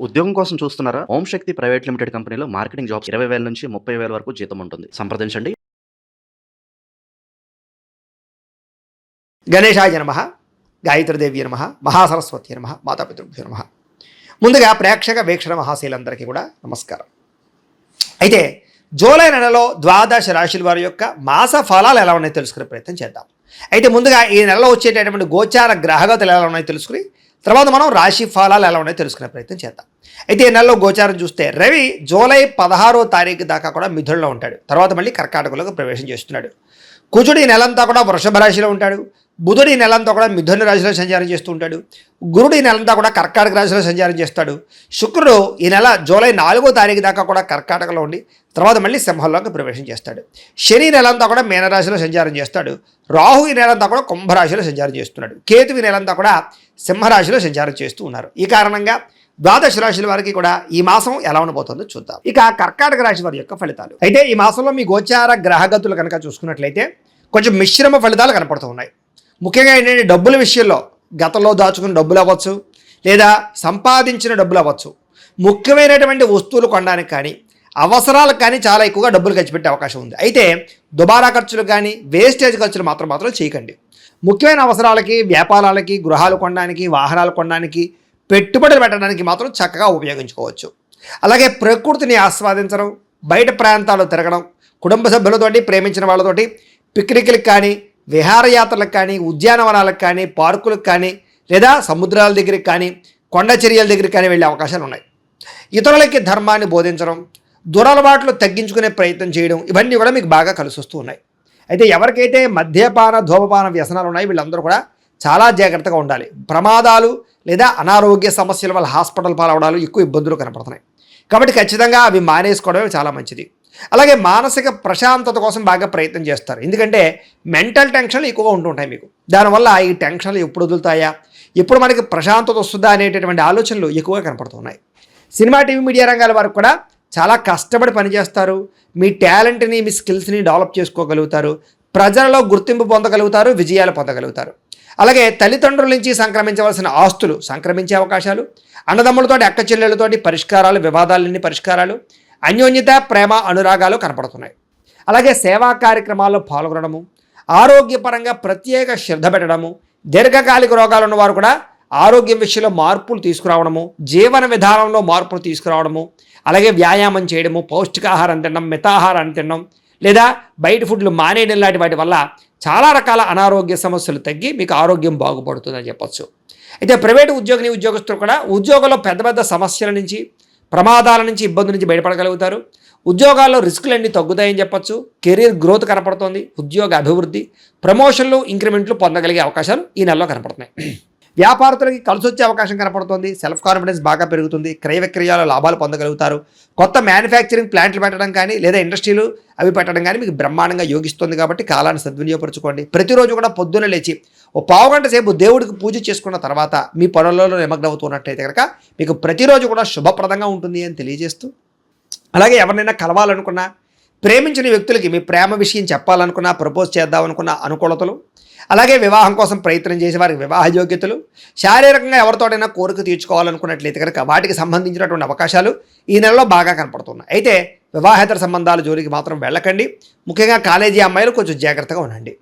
ఉద్యోగం కోసం చూస్తున్నారా? ఓం శక్తి ప్రైవేట్ లిమిటెడ్ కంపెనీలో మార్కెటింగ్ జాబ్స్ 20,000 నుంచి 30,000 వరకు జీతం ఉంటుంది. సంప్రదించండి. గణేశాయ నమః, గాయత్రీదేవి నమః, మహాసరస్వతి నమః, మాతాపితృభ్యో నమః. ముందుగా ప్రేక్షక వీక్షణ మహాశీలందరికీ కూడా నమస్కారం. అయితే జూలై నెలలో ద్వాదశ రాశుల వారి యొక్క మాస ఫలాలు ఎలా ఉన్నాయో తెలుసుకునే ప్రయత్నం చేద్దాం. అయితే ముందుగా ఈ నెలలో వచ్చేటటువంటి గోచార గ్రహగతులు ఎలా ఉన్నాయో తెలుసుకుని తర్వాత మనం రాశి ఫలాలు ఎలా ఉన్నాయో తెలుసుకునే ప్రయత్నం చేద్దాం. అయితే ఈ నెలలో గోచారం చూస్తే రవి జూలై 16వ తారీఖు దాకా కూడా మిథునంలో ఉంటాడు. తర్వాత మళ్ళీ కర్కాటకంలోకి ప్రవేశం చేస్తున్నాడు. కుజుడు ఈ నెలంతా కూడా వృషభ రాశిలో ఉంటాడు. బుధుడు ఈ నెలంతా కూడా మిథున రాశిలో సంచారం చేస్తూ ఉంటాడు. గురుడు ఈ నెలంతా కూడా కర్కాటక రాశిలో సంచారం చేస్తాడు. శుక్రుడు ఈ నెల జూలై 4వ తారీఖు దాకా కూడా కర్కాటకలో ఉండి తర్వాత మళ్ళీ సింహంలోకి ప్రవేశం చేస్తాడు. శని నెలంతా కూడా మీనరాశిలో సంచారం చేస్తాడు. రాహు ఈ నెలంతా కూడా కుంభరాశిలో సంచారం చేస్తున్నాడు. కేతు ఈ నెలంతా కూడా సింహరాశిలో సంచారం చేస్తూ ఉన్నారు. ఈ కారణంగా ద్వాదశ రాశుల వారికి కూడా ఈ మాసం ఎలా ఉండబోతుందో చూద్దాం. ఇక కర్కాటక రాశి వారి యొక్క ఫలితాలు. అయితే ఈ మాసంలో మీ గోచార గ్రహగతులు కనుక చూసుకున్నట్లయితే కొంచెం మిశ్రమ ఫలితాలు కనపడుతూ ఉన్నాయి. ముఖ్యంగా ఏంటంటే డబ్బుల విషయంలో గతంలో దాచుకున్న డబ్బులు అవ్వచ్చు, లేదా సంపాదించిన డబ్బులు అవ్వచ్చు, ముఖ్యమైనటువంటి వస్తువులు కొనడానికి కానీ అవసరాలకు కానీ చాలా ఎక్కువగా డబ్బులు ఖర్చు పెట్టే అవకాశం ఉంది. అయితే దుబారా ఖర్చులు కానీ వేస్టేజ్ ఖర్చులు మాత్రం చేయకండి. ముఖ్యమైన అవసరాలకి, వ్యాపారాలకి, గృహాలు కొనడానికి, వాహనాలు కొనడానికి, పెట్టుబడులు పెట్టడానికి మాత్రం చక్కగా ఉపయోగించుకోవచ్చు. అలాగే ప్రకృతిని ఆస్వాదించడం, బయట ప్రాంతాలు తిరగడం, కుటుంబ సభ్యులతోటి, ప్రేమించిన వాళ్ళతోటి పిక్నిక్లకు కానీ, విహారయాత్రలకు కానీ, ఉద్యానవనాలకు కానీ, పార్కులకు కానీ, లేదా సముద్రాల దగ్గరికి కానీ, కొండ చర్యల దగ్గరికి కానీ వెళ్ళే అవకాశాలు ఉన్నాయి. ఇతరులకి ధర్మాన్ని బోధించడం, దురలవాట్లు తగ్గించుకునే ప్రయత్నం చేయడం, ఇవన్నీ కూడా మీకు బాగా కలిసి వస్తూ ఉన్నాయి. అయితే ఎవరికైతే మద్యపాన ధూమపాన వ్యసనాలు ఉన్నాయి వీళ్ళందరూ కూడా చాలా జాగ్రత్తగా ఉండాలి. ప్రమాదాలు లేదా అనారోగ్య సమస్యల వల్ల హాస్పిటల్ పాలవడాలు ఎక్కువ ఇబ్బందులు కనపడుతున్నాయి. కాబట్టి ఖచ్చితంగా అవి మానేసుకోవడమే చాలా మంచిది. అలాగే మానసిక ప్రశాంతత కోసం బాగా ప్రయత్నం చేస్తారు. ఎందుకంటే మెంటల్ టెన్షన్లు ఎక్కువగా ఉంటుంటాయి మీకు. దానివల్ల ఈ టెన్షన్లు ఎప్పుడు వదులుతాయా, ఎప్పుడు మనకి ప్రశాంతత వస్తుందా అనేటటువంటి ఆలోచనలు ఎక్కువగా కనపడుతున్నాయి. సినిమా, టీవీ, మీడియా రంగాల వారికి కూడా చాలా కష్టపడి పనిచేస్తారు. మీ టాలెంట్ని, మీ స్కిల్స్ని డెవలప్ చేసుకోగలుగుతారు. ప్రజలలో గుర్తింపు పొందగలుగుతారు, విజయాలు పొందగలుగుతారు. అలాగే తల్లిదండ్రుల నుంచి సంక్రమించవలసిన ఆస్తులు సంక్రమించే అవకాశాలు, అన్నదమ్ములతోటి, అక్క చెల్లెళ్ళతోటి పరిష్కారాలు, వివాదాలన్నీ పరిష్కారాలు, అన్యోన్యత, ప్రేమ, అనురాగాలు కనపడుతున్నాయి. అలాగే సేవా కార్యక్రమాల్లో పాల్గొనడము, ఆరోగ్యపరంగా ప్రత్యేక శ్రద్ధ పెట్టడము, దీర్ఘకాలిక రోగాలు ఉన్నవారు కూడా ఆరోగ్యం విషయంలో మార్పులు తీసుకురావడము, జీవన విధానంలో మార్పులు తీసుకురావడము, అలాగే వ్యాయామం చేయడము, పౌష్టికాహారం తినడం, మితాహారాన్ని తినడం, లేదా బయట ఫుడ్లు మానేయడం లాంటి వాటి వల్ల చాలా రకాల అనారోగ్య సమస్యలు తగ్గి మీకు ఆరోగ్యం బాగుపడుతుందని చెప్పొచ్చు. అయితే ప్రైవేటు ఉద్యోగస్తులు కూడా ఉద్యోగంలో పెద్ద పెద్ద సమస్యల నుంచి, ప్రమాదాల నుంచి, ఇబ్బందుల నుంచి బయటపడగలుగుతారు. ఉద్యోగాల్లో రిస్కులన్నీ తగ్గుతాయని చెప్పొచ్చు. కెరీర్ గ్రోత్ కనపడుతోంది. ఉద్యోగ అభివృద్ధి, ప్రమోషన్లు, ఇంక్రిమెంట్లు పొందగలిగే అవకాశాలు ఈ నెలలో కనపడుతున్నాయి. వ్యాపారస్తులకి కలిసి వచ్చే అవకాశం కనపడుతుంది. సెల్ఫ్ కాన్ఫిడెన్స్ బాగా పెరుగుతుంది. క్రయ విక్రయాల లాభాలు పొందగలుగుతారు. కొత్త మ్యానుఫ్యాక్చరింగ్ ప్లాంట్లు పెట్టడం కానీ, లేదా ఇండస్ట్రీలు అవి పెట్టడం కానీ మీకు బ్రహ్మాండంగా యోగిస్తుంది. కాబట్టి కాలాన్ని సద్వినియోగపరచుకోండి. ప్రతిరోజు కూడా పొద్దున్న లేచి ఓ పావుగంట సేపు దేవుడికి పూజ చేసుకున్న తర్వాత మీ పనులలో నిమగ్నమవుతున్నట్టయితే కనుక మీకు ప్రతిరోజు కూడా శుభప్రదంగా ఉంటుంది అని తెలియజేస్తూ, అలాగే ఎవరినైనా కలవాలనుకున్నా, ప్రేమించిన వ్యక్తులకి మీ ప్రేమ విషయం చెప్పాలనుకున్నా, ప్రపోజ్ చేద్దామనుకున్న అనుకూలతలు, అలాగే వివాహం కోసం ప్రయత్నం చేసే వారికి వివాహ యోగ్యతలు, శారీరకంగా ఎవరితోటైనా కోరిక తీర్చుకోవాలనుకున్నట్లయితే కనుక వాటికి సంబంధించినటువంటి అవకాశాలు ఈ నెలలో బాగా కనపడుతున్నాయి. అయితే వివాహేతర సంబంధాల జోలికి మాత్రం వెళ్ళకండి. ముఖ్యంగా కాలేజీ అమ్మాయిలు కొంచెం జాగ్రత్తగా ఉండండి.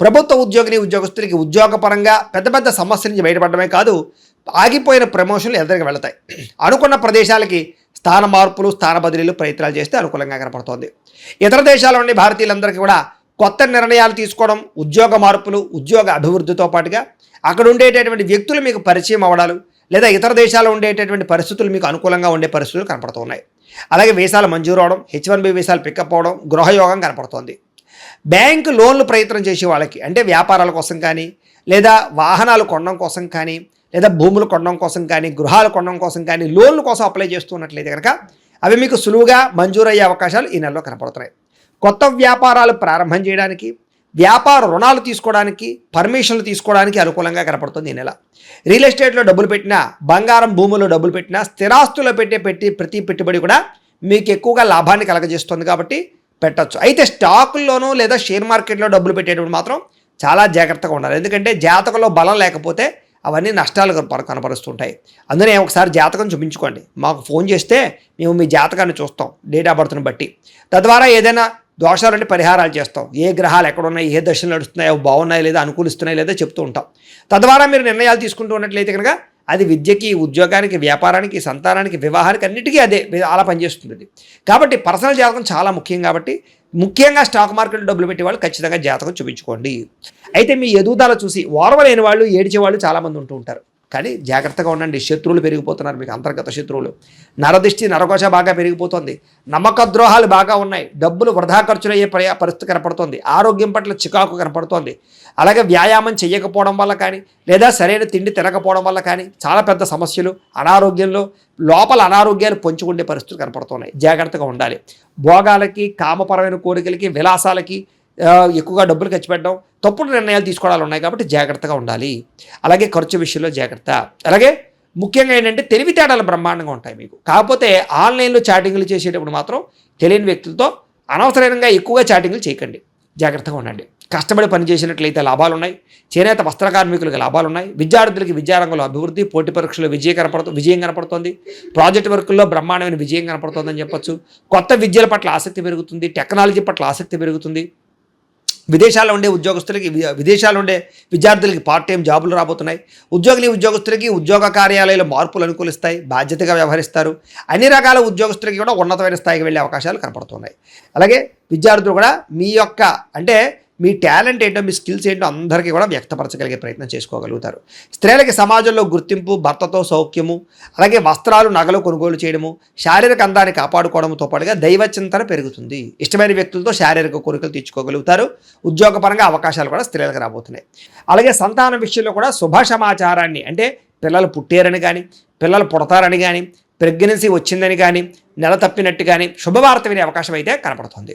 ప్రభుత్వ ఉద్యోగస్తులకి ఉద్యోగపరంగా పెద్ద పెద్ద సమస్యల నుంచి బయటపడమే కాదు, ఆగిపోయిన ప్రమోషన్లు ఎదురుగా వెళతాయి. అనుకున్న ప్రదేశాలకి స్థాన మార్పులు, స్థాన బదిలీలు ప్రయత్నాలు చేస్తే అనుకూలంగా కనపడుతోంది. ఇతర దేశాల నుండి భారతీయులందరికీ కూడా కొత్త నిర్ణయాలు తీసుకోవడం, ఉద్యోగ మార్పులు, ఉద్యోగ అభివృద్ధితో పాటుగా అక్కడ ఉండేటటువంటి వ్యక్తులు మీకు పరిచయం అవ్వడాలు, లేదా ఇతర దేశాల్లో ఉండేటటువంటి పరిస్థితులు మీకు అనుకూలంగా ఉండే పరిస్థితులు కనపడుతున్నాయి. అలాగే వీసాలు మంజూరు అవడం, H1B వీసాలు పికప్ అవడం, గృహయోగం కనపడుతోంది. బ్యాంకు లోన్లు ప్రయత్నం చేసే వాళ్ళకి, అంటే వ్యాపారాల కోసం కానీ, లేదా వాహనాలు కొనడం కోసం కానీ, లేదా భూములు కొనడం కోసం కానీ, గృహాలు కొనడం కోసం కానీ లోన్ల కోసం అప్లై చేస్తున్నట్లయితే కనుక అవి మీకు సులువుగా మంజూరయ్యే అవకాశాలు ఈ నెలలో కనపడుతున్నాయి. కొత్త వ్యాపారాలు ప్రారంభం చేయడానికి, వ్యాపార రుణాలు తీసుకోవడానికి, పర్మిషన్లు తీసుకోవడానికి అనుకూలంగా కనపడుతుంది ఈ నెల. రియల్ ఎస్టేట్లో డబ్బులు పెట్టినా, బంగారం భూముల్లో డబ్బులు పెట్టినా, స్థిరాస్తుల్లో ప్రతి పెట్టుబడి కూడా మీకు ఎక్కువగా లాభాన్ని కలగజేస్తుంది. కాబట్టి పెట్టచ్చు. అయితే స్టాకుల్లోనూ లేదా షేర్ మార్కెట్లో డబ్బులు పెట్టేటప్పుడు మాత్రం చాలా జాగ్రత్తగా ఉండాలి. ఎందుకంటే జాతకంలో బలం లేకపోతే అవన్నీ నష్టాలు కనపరుస్తుంటాయి. అందుకనే ఒకసారి జాతకం చూపించుకోండి. మాకు ఫోన్ చేస్తే మేము మీ జాతకాన్ని చూస్తాం డేట్ ఆఫ్ బర్త్ని బట్టి. తద్వారా ఏదైనా దోషాలంటే పరిహారాలు చేస్తాం. ఏ గ్రహాలు ఎక్కడున్నాయి, ఏ దశలు నడుస్తున్నాయో, బాగున్నాయి లేదా, అనుకూలిస్తున్నాయి లేదా చెప్తూ ఉంటాం. తద్వారా మీరు నిర్ణయాలు తీసుకుంటూ ఉన్నట్లయితే కనుక అది విద్యకి, ఉద్యోగానికి, వ్యాపారానికి, సంతానానికి, వివాహానికి అన్నిటికీ అదే అలా పనిచేస్తుంది. కాబట్టి పర్సనల్ జాతకం చాలా ముఖ్యం. కాబట్టి ముఖ్యంగా స్టాక్ మార్కెట్లో డబ్బులు పెట్టే వాళ్ళు ఖచ్చితంగా జాతకం చూపించుకోండి. అయితే మీ ఎదుగుదల చూసి ఓర్వలేని వాళ్ళు, ఏడ్చేవాళ్ళు చాలామంది ఉంటూ ఉంటారు. కానీ జాగ్రత్తగా ఉండండి. శత్రువులు పెరిగిపోతున్నారు, మీకు అంతర్గత శత్రువులు. నరదిష్టి, నరకోశ బాగా పెరిగిపోతుంది. నమ్మక ద్రోహాలు బాగా ఉన్నాయి. డబ్బులు వృధా ఖర్చులయ్యే పరిస్థితి కనపడుతుంది. ఆరోగ్యం పట్ల చికాకు కనపడుతోంది. అలాగే వ్యాయామం చేయకపోవడం వల్ల కానీ, లేదా సరైన తిండి తినకపోవడం వల్ల కానీ చాలా పెద్ద సమస్యలు, అనారోగ్యంలో లోపల అనారోగ్యాలు పొంచుకునే పరిస్థితులు కనపడుతున్నాయి. జాగ్రత్తగా ఉండాలి. భోగాలకి, కామపరమైన కోరికలకి, విలాసాలకి ఎక్కువగా డబ్బులు ఖర్చు పెట్టడం, తప్పుడు నిర్ణయాలు తీసుకోవడాలు ఉన్నాయి. కాబట్టి జాగ్రత్తగా ఉండాలి. అలాగే ఖర్చు విషయంలో జాగ్రత్త. అలాగే ముఖ్యంగా ఏంటంటే తెలివితేటలు బ్రహ్మాండంగా ఉంటాయి మీకు. కాకపోతే ఆన్లైన్లో చాటింగ్లు చేసేటప్పుడు మాత్రం తెలియని వ్యక్తులతో అనవసరంగా ఎక్కువగా చాటింగ్లు చేయకండి. జాగ్రత్తగా ఉండండి. కష్టపడి పనిచేసినట్లయితే లాభాలు ఉన్నాయి. చేనేత వస్త్ర కార్మికులకు లాభాలు ఉన్నాయి. విద్యార్థులకి విద్యారంగంలో అభివృద్ధి, పోటీ పరీక్షలో విజయం కనపడుతుంది. ప్రాజెక్ట్ వర్కుల్లో బ్రహ్మాండమైన విజయం కనపడుతుందని చెప్పొచ్చు. కొత్త విద్యల పట్ల ఆసక్తి పెరుగుతుంది. టెక్నాలజీ పట్ల ఆసక్తి పెరుగుతుంది. విదేశాల్లో ఉండే ఉద్యోగస్తులకి, విదేశాల్లో ఉండే విద్యార్థులకి పార్ట్ టైం జాబులు రాబోతున్నాయి. ఉద్యోగస్తులకి ఉద్యోగ కార్యాలయాల మార్పులు అనుకూలిస్తాయి. బాధ్యతగా వ్యవహరిస్తారు. అన్ని రకాల ఉద్యోగస్తులకి కూడా ఉన్నతమైన స్థాయికి వెళ్ళే అవకాశాలు కనపడుతున్నాయి. అలాగే విద్యార్థులు కూడా మీ యొక్క అంటే మీ టాలెంట్ ఏంటో, మీ స్కిల్స్ ఏంటో అందరికీ కూడా వ్యక్తపరచగలిగే ప్రయత్నం చేసుకోగలుగుతారు. స్త్రీలకి సమాజంలో గుర్తింపు, భర్తతో సౌఖ్యము, అలాగే వస్త్రాలు, నగలు కొనుగోలు చేయడము, శారీరక అందాన్ని కాపాడుకోవడంతో పాటుగా దైవచింతన పెరుగుతుంది. ఇష్టమైన వ్యక్తులతో శారీరక కోరికలు తీర్చుకోగలుగుతారు. ఉద్యోగపరంగా అవకాశాలు కూడా స్త్రీలకు రాబోతున్నాయి. అలాగే సంతానం విషయంలో కూడా శుభ సమాచారాన్ని, అంటే పిల్లలు పుట్టారని కానీ, పిల్లలు పుడతారని కానీ, ప్రెగ్నెన్సీ వచ్చిందని కానీ, నెల తప్పినట్టు కానీ శుభవార్త వినే అవకాశం అయితే కనపడుతుంది.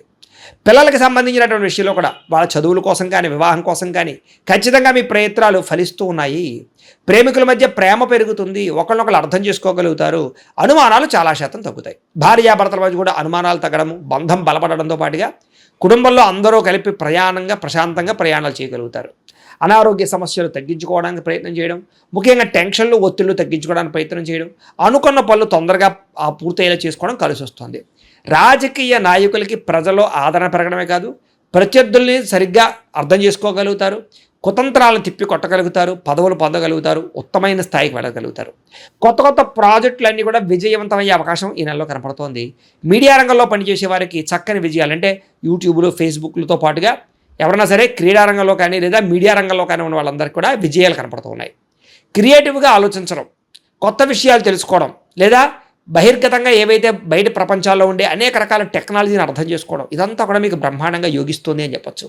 పిల్లలకి సంబంధించినటువంటి విషయంలో కూడా వాళ్ళ చదువుల కోసం కానీ, వివాహం కోసం కానీ ఖచ్చితంగా మీ ప్రయత్నాలు ఫలిస్తూ ఉన్నాయి. ప్రేమికుల మధ్య ప్రేమ పెరుగుతుంది. ఒకళ్ళనొకళ్ళు అర్థం చేసుకోగలుగుతారు. అనుమానాలు చాలా శాతం తగ్గుతాయి. భార్యాభర్తల మధ్య కూడా అనుమానాలు తగ్గడము, బంధం బలపడడంతో పాటుగా కుటుంబంలో అందరూ కలిపి ప్రశాంతంగా ప్రయాణాలు చేయగలుగుతారు. అనారోగ్య సమస్యలు తగ్గించుకోవడానికి ప్రయత్నం చేయడం, ముఖ్యంగా టెన్షన్లు, ఒత్తిళ్లు తగ్గించుకోవడానికి ప్రయత్నం చేయడం, అనుకున్న పనులు తొందరగా పూర్తయ్యేలా చేసుకోవడం కలిసి వస్తుంది. రాజకీయ నాయకులకి ప్రజల్లో ఆదరణ పెరగడమే కాదు, ప్రత్యర్థుల్ని సరిగ్గా అర్థం చేసుకోగలుగుతారు. కుతంత్రాలను తిప్పి కొట్టగలుగుతారు. పదవులు పొందగలుగుతారు. ఉత్తమైన స్థాయికి వెళ్ళగలుగుతారు. కొత్త ప్రాజెక్టులన్నీ కూడా విజయవంతమయ్యే అవకాశం ఈ నెలలో కనపడుతోంది. మీడియా రంగంలో పనిచేసే వారికి చక్కని విజయాలు, అంటే యూట్యూబ్లు, ఫేస్బుక్లతో పాటుగా ఎవరైనా సరే క్రీడా రంగంలో కానీ లేదా మీడియా రంగంలో కానీ ఉన్న వాళ్ళందరికీ కూడా విజయాలు కనపడుతూ ఉన్నాయి. క్రియేటివ్గా ఆలోచించడం, కొత్త విషయాలు తెలుసుకోవడం, లేదా బహిర్గతంగా ఏవైతే బయట ప్రపంచాల్లో ఉండే అనేక రకాల టెక్నాలజీని అర్థం చేసుకోవడం, ఇదంతా కూడా మీకు బ్రహ్మాండంగా యోగిస్తుంది అని చెప్పొచ్చు.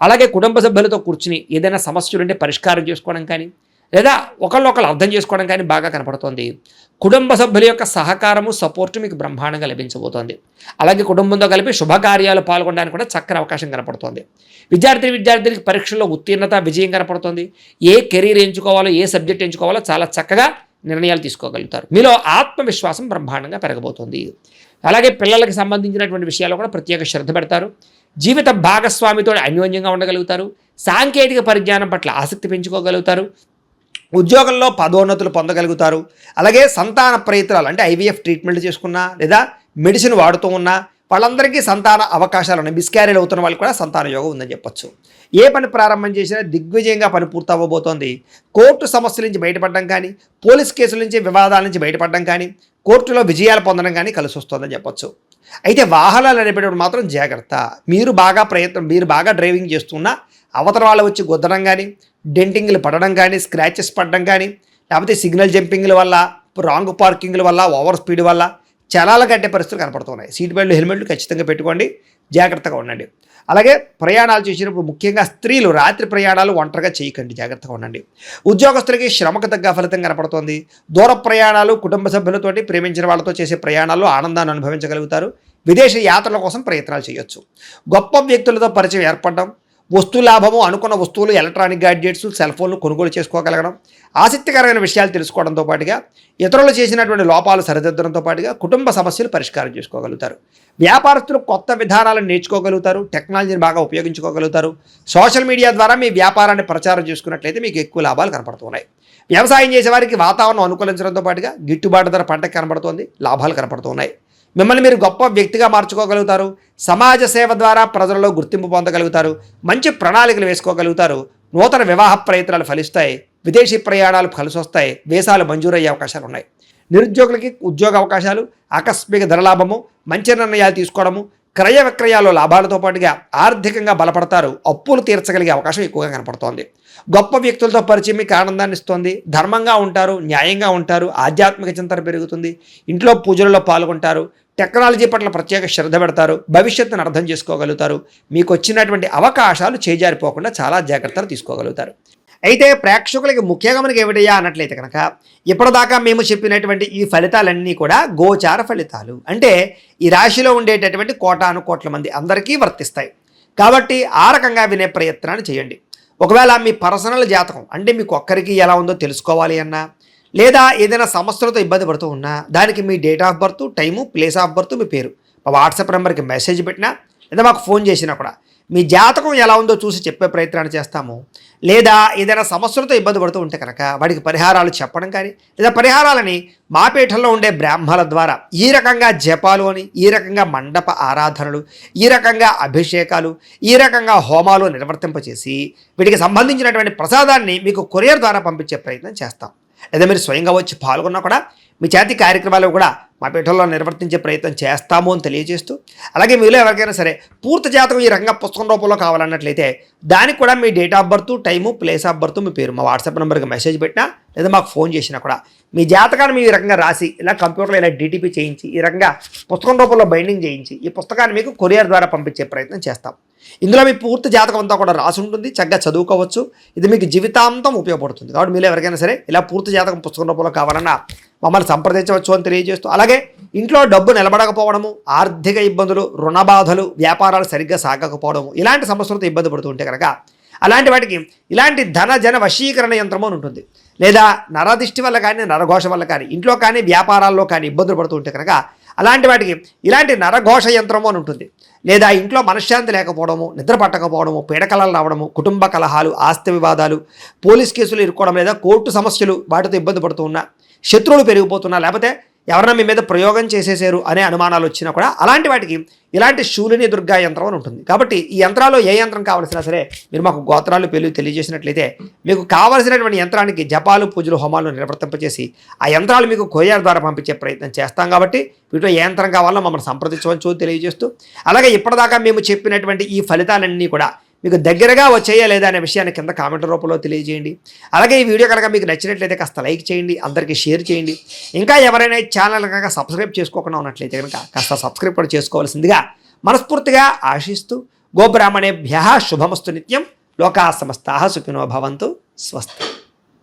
అలాగే కుటుంబ సభ్యులతో కూర్చుని ఏదైనా సమస్యలు ఉంటే పరిష్కారం చేసుకోవడం కానీ, లేదా ఒకళ్ళొకళ్ళు అర్థం చేసుకోవడం కానీ బాగా కనపడుతోంది. కుటుంబ సభ్యుల యొక్క సహకారము, సపోర్టు మీకు బ్రహ్మాండంగా లభించబోతోంది. అలాగే కుటుంబంతో కలిపి శుభకార్యాలు పాల్గొనడానికి కూడా చక్కని అవకాశం కనపడుతోంది. విద్యార్థులకి పరీక్షల్లో ఉత్తీర్ణత, విజయం కనపడుతోంది. ఏ కెరీర్ ఎంచుకోవాలో, ఏ సబ్జెక్ట్ ఎంచుకోవాలో చాలా చక్కగా నిర్ణయాలు తీసుకోగలుగుతారు. మీలో ఆత్మవిశ్వాసం బ్రహ్మాండంగా పెరగబోతోంది. అలాగే పిల్లలకు సంబంధించినటువంటి విషయాల్లో కూడా ప్రత్యేక శ్రద్ధ పెడతారు. జీవిత భాగస్వామితో అన్యోన్యంగా ఉండగలుగుతారు. సాంకేతిక పరిజ్ఞానం పట్ల ఆసక్తి పెంచుకోగలుగుతారు. ఉద్యోగంలో పదోన్నతులు పొందగలుగుతారు. అలాగే సంతాన ప్రయత్నాలు, అంటే ఐవీఎఫ్ ట్రీట్మెంట్ చేసుకున్నా లేదా మెడిసిన్ వాడుతూ ఉన్నా వాళ్ళందరికీ సంతాన అవకాశాలు ఉన్నాయి. మిస్క్యారేజ్ అవుతున్న వాళ్ళకి కూడా సంతాన యోగం ఉందని చెప్పొచ్చు. ఏ పని ప్రారంభం చేసినా దిగ్విజయంగా పని పూర్తవ్వబోతోంది. కోర్టు సమస్యల నుంచి బయటపడడం కానీ, పోలీస్ కేసుల నుంచి, వివాదాల నుంచి బయటపడడం కానీ, కోర్టులో విజయాలు పొందడం కానీ కలిసి వస్తుందని చెప్పొచ్చు. అయితే వాహనాలు నడిపేటప్పుడు మాత్రం జాగ్రత్త. మీరు బాగా డ్రైవింగ్ చేస్తున్నా అవతల వాళ్ళు వచ్చి గుద్దడం కానీ, డెంటింగ్లు పడడం కానీ, స్క్రాచెస్ పడడం కానీ, లేకపోతే సిగ్నల్ జంపింగ్ల వల్ల, రాంగ్ పార్కింగ్ల వల్ల, ఓవర్ స్పీడ్ వల్ల చలాలు కట్టే పరిస్థితులు కనపడుతున్నాయి. సీట్ బెల్ట్, హెల్మెట్లు ఖచ్చితంగా పెట్టుకోండి. జాగ్రత్తగా ఉండండి. అలాగే ప్రయాణాలు చేసినప్పుడు ముఖ్యంగా స్త్రీలు రాత్రి ప్రయాణాలు ఒంటరిగా చేయకండి. జాగ్రత్తగా ఉండండి. ఉద్యోగస్తులకి శ్రమకు తగ్గ ఫలితం కనపడుతోంది. దూర ప్రయాణాలు, కుటుంబ సభ్యులతోటి, ప్రేమించిన వాళ్ళతో చేసే ప్రయాణాల్లో ఆనందాన్ని అనుభవించగలుగుతారు. విదేశీ యాత్రల కోసం ప్రయత్నాలు చేయొచ్చు. గొప్ప వ్యక్తులతో పరిచయం ఏర్పడడం, వస్తు లాభము, అనుకున్న వస్తువులు, ఎలక్ట్రానిక్ గ్యాడ్జెట్స్, సెల్ ఫోన్లు కొనుగోలు చేసుకోగలగడం, ఆసక్తికరమైన విషయాలు తెలుసుకోవడంతో పాటుగా ఇతరులు చేసినటువంటి లోపాలు సరిదిద్దడంతో పాటుగా కుటుంబ సమస్యలు పరిష్కారం చేసుకోగలుగుతారు. వ్యాపారస్తులు కొత్త విధానాలను నేర్చుకోగలుగుతారు. టెక్నాలజీని బాగా ఉపయోగించుకోగలుగుతారు. సోషల్ మీడియా ద్వారా మీ వ్యాపారాన్ని ప్రచారం చేసుకున్నట్లయితే మీకు ఎక్కువ లాభాలు కనపడుతున్నాయి. వ్యవసాయం చేసేవారికి వాతావరణం అనుకూలించడంతో పాటుగా గిట్టుబాటు ధర పంటకు కనబడుతోంది, లాభాలు కనబడుతున్నాయి. మిమ్మల్ని మీరు గొప్ప వ్యక్తిగా మార్చుకోగలుగుతారు. సమాజ సేవ ద్వారా ప్రజలలో గుర్తింపు పొందగలుగుతారు. మంచి ప్రణాళికలు వేసుకోగలుగుతారు. నూతన వివాహ ప్రయత్నాలు ఫలిస్తాయి. విదేశీ ప్రయాణాలు కలిసి వస్తాయి. వీసాలు మంజూరయ్యే అవకాశాలు ఉన్నాయి. నిరుద్యోగులకి ఉద్యోగ అవకాశాలు, ఆకస్మిక ధనలాభము, మంచి నిర్ణయాలు తీసుకోవడము, క్రయ విక్రయాల్లో లాభాలతో పాటుగా ఆర్థికంగా బలపడతారు. అప్పులు తీర్చగలిగే అవకాశం ఎక్కువగా కనపడుతోంది. గొప్ప వ్యక్తులతో పరిచయం మీకు ఆనందాన్ని ఇస్తుంది. ధర్మంగా ఉంటారు, న్యాయంగా ఉంటారు, ఆధ్యాత్మిక చింతన పెరుగుతుంది. ఇంట్లో పూజలలో పాల్గొంటారు. టెక్నాలజీ పట్ల ప్రత్యేక శ్రద్ధ పెడతారు. భవిష్యత్తును అర్థం చేసుకోగలుగుతారు. మీకు వచ్చినటువంటి అవకాశాలు చేజారిపోకుండా చాలా జాగ్రత్తలు తీసుకోగలుగుతారు. అయితే ప్రేక్షకులకి ముఖ్యంగా మనకి ఏమిటయ్యా అన్నట్లయితే కనుక ఇప్పటిదాకా మేము చెప్పినటువంటి ఈ ఫలితాలన్నీ కూడా గోచార ఫలితాలు. అంటే ఈ రాశిలో ఉండేటటువంటి కోటాను కోట్ల మంది అందరికీ వర్తిస్తాయి. కాబట్టి ఆ రకంగా వినే ప్రయత్నాన్ని చేయండి. ఒకవేళ మీ పర్సనల్ జాతకం అంటే మీకు ఒక్కరికి ఎలా ఉందో తెలుసుకోవాలి అన్నా, లేదా ఏదైనా సమస్యలతో ఇబ్బంది పడుతూ ఉన్నా దానికి మీ date of birth, time, place of birth, మీ పేరు మా వాట్సాప్ నెంబర్కి మెసేజ్ పెట్టినా లేదా మాకు ఫోన్ చేసినా కూడా మీ జాతకం ఎలా ఉందో చూసి చెప్పే ప్రయత్నాన్ని చేస్తాము. లేదా ఏదైనా సమస్యలతో ఇబ్బంది పడుతూ ఉంటే కనుక వాడికి పరిహారాలు చెప్పడం కానీ లేదా పరిహారాలని మా పీఠంలో ఉండే బ్రాహ్మణుల ద్వారా ఈ రకంగా జపాలు అని, ఈ రకంగా మండప ఆరాధనలు, ఈ రకంగా అభిషేకాలు, ఈ రకంగా హోమాలు నిర్వర్తింపచేసి వీటికి సంబంధించినటువంటి ప్రసాదాన్ని మీకు కొరియర్ ద్వారా పంపించే ప్రయత్నం చేస్తాం. లేదా మీరు స్వయంగా వచ్చి పాల్గొన్నా కూడా మీ చేతి కార్యక్రమాలు కూడా మా పీఠంలో నిర్వర్తించే ప్రయత్నం చేస్తాము అని తెలియజేస్తూ, అలాగే మీలో ఎవరికైనా సరే పూర్తి జాతకం ఈ రకంగా పుస్తకం రూపంలో కావాలన్నట్లయితే దానికి కూడా మీ date of birth, time, place of birth, మీ పేరు మా వాట్సాప్ నెంబర్కి మెసేజ్ పెట్టినా లేదా మాకు ఫోన్ చేసినా కూడా మీ జాతకాన్ని మీ రకంగా రాసి ఇలా కంప్యూటర్లో ఇలా డిటిపి చేయించి ఈ రకంగా పుస్తకం రూపంలో బైండింగ్ చేయించి ఈ పుస్తకాన్ని మీకు కొరియర్ ద్వారా పంపించే ప్రయత్నం చేస్తాం. ఇందులో మీ పూర్తి జాతకం అంతా కూడా రాసి ఉంటుంది. చక్కగా చదువుకోవచ్చు. ఇది మీకు జీవితాంతం ఉపయోగపడుతుంది. కాబట్టి మీరు ఎవరికైనా సరే ఇలా పూర్తి జాతకం పుస్తకం రూపంలో కావాలన్నా మమ్మల్ని సంప్రదించవచ్చు అని తెలియజేస్తూ, అలాగే ఇంట్లో డబ్బు నిలబడకపోవడము, ఆర్థిక ఇబ్బందులు, రుణ బాధలు, వ్యాపారాలు సరిగ్గా సాగకపోవడము ఇలాంటి సమస్యలతో ఇబ్బంది పడుతూ ఉంటే కనుక అలాంటి వాటికి ఇలాంటి ధన జన వశీకరణ యంత్రము అని ఉంటుంది. లేదా నరదిష్టి వల్ల కానీ, నరఘోష వల్ల కానీ, ఇంట్లో కానీ వ్యాపారాల్లో కానీ ఇబ్బందులు పడుతూ ఉంటే కనుక అలాంటి వాటికి ఇలాంటి నరఘోష యంత్రము అని ఉంటుంది. లేదా ఇంట్లో మనశ్శాంతి లేకపోవడము, నిద్ర పట్టకపోవడము, పీడకలలు రావడము, కుటుంబ కలహాలు, ఆస్తి వివాదాలు, పోలీస్ కేసులు ఇరుక్కోవడం, లేదా కోర్టు సమస్యలు వాటితో ఇబ్బంది పడుతూ ఉన్నా, శత్రువులు పెరిగిపోతున్నా, లేకపోతే ఎవరన్నా మీ మీద ప్రయోగం చేసేసారు అనే అనుమానాలు వచ్చినా కూడా అలాంటి వాటికి ఇలాంటి శూలిని దుర్గా యంత్రం అని ఉంటుంది. కాబట్టి ఈ యంత్రాలు ఏ యంత్రం కావాల్సినా సరే మీరు మాకు గోత్రాలు పేర్లు తెలియజేసినట్లయితే మీకు కావలసినటువంటి యంత్రానికి జపాలు, పూజలు, హోమాలు నిర్వర్తింపచేసి ఆ యంత్రాలు మీకు కొరియర్ ద్వారా పంపించే ప్రయత్నం చేస్తాం. కాబట్టి వీటిలో ఏ యంత్రం కావాలో మమ్మల్ని సంప్రదించవచ్చు తెలియజేస్తూ, అలాగే ఇప్పటిదాకా మేము చెప్పినటువంటి ఈ ఫలితాలన్నీ కూడా మీకు దగ్గరగా వచ్చేయా లేదా అనే విషయాన్ని కింద కామెంట్ రూపంలో తెలియజేయండి. అలాగే ఈ వీడియో కనుక మీకు నచ్చినట్లయితే కాస్త లైక్ చేయండి, అందరికీ షేర్ చేయండి. ఇంకా ఎవరైనా ఈ ఛానల్ కనుక సబ్స్క్రైబ్ చేసుకోకుండా ఉన్నట్లయితే కనుక కాస్త సబ్స్క్రైబ్ కూడా చేసుకోవాల్సిందిగా మనస్ఫూర్తిగా ఆశిస్తూ, గోబ్రాహ్మణేభ్యః శుభమస్తు నిత్యం. లోకా సమస్తాః సుఖినో భవంతు. స్వస్తి.